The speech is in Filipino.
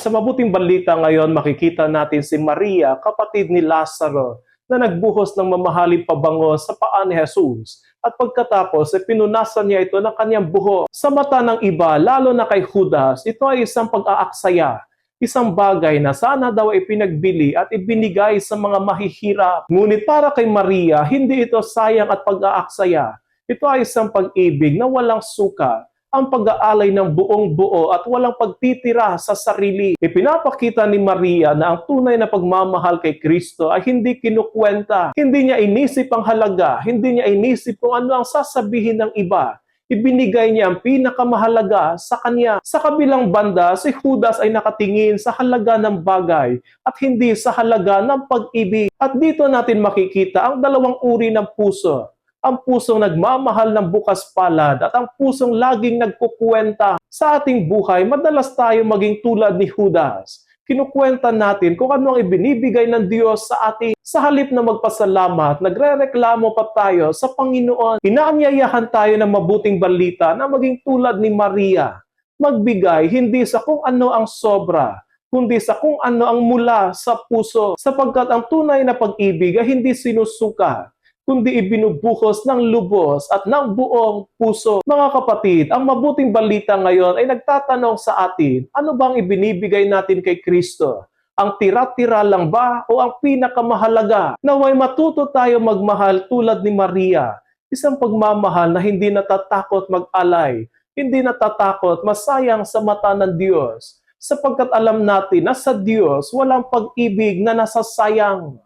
Sa mabuting balita ngayon, makikita natin si Maria, kapatid ni Lazaro, na nagbuhos ng mamahaling pabango sa paa ni Jesus. At pagkatapos, pinunasan niya ito ng kanyang buhok. Sa mata ng iba, lalo na kay Judas, ito ay isang pag-aaksaya. Isang bagay na sana daw ay pinagbili at ibinigay sa mga mahihirap. Ngunit para kay Maria, hindi ito sayang at pag-aaksaya. Ito ay isang pag-ibig na walang suka, ang pag-aalay ng buong buo at walang pagtitira sa sarili. Ipinapakita ni Maria na ang tunay na pagmamahal kay Kristo ay hindi kinukwenta. Hindi niya inisip ang halaga, hindi niya inisip kung ano ang sasabihin ng iba. Ibinigay niya ang pinakamahalaga sa kanya. Sa kabilang banda, si Judas ay nakatingin sa halaga ng bagay at hindi sa halaga ng pag-ibig. At dito natin makikita ang dalawang uri ng puso. Ang pusong nagmamahal ng bukas palad at ang pusong laging nagkukwenta. Sa ating buhay, madalas tayo maging tulad ni Judas. Kinukwenta natin kung ano ang ibinibigay ng Diyos sa atin. Sa halip na magpasalamat, nagrereklamo pa tayo sa Panginoon. Inaanyayahan tayo ng mabuting balita na maging tulad ni Maria. Magbigay hindi sa kung ano ang sobra, kundi sa kung ano ang mula sa puso. Sapagkat ang tunay na pag-ibig ay hindi sinusuka, kundi ibinubuhos ng lubos at ng buong puso. Mga kapatid, ang mabuting balita ngayon ay nagtatanong sa atin, ano bang ibinibigay natin kay Kristo? Ang tira-tira lang ba o ang pinakamahalaga? Naway matuto tayo magmahal tulad ni Maria, isang pagmamahal na hindi natatakot mag-alay, hindi natatakot masayang sa mata ng Diyos, sapagkat alam natin na sa Diyos walang pag-ibig na nasasayang.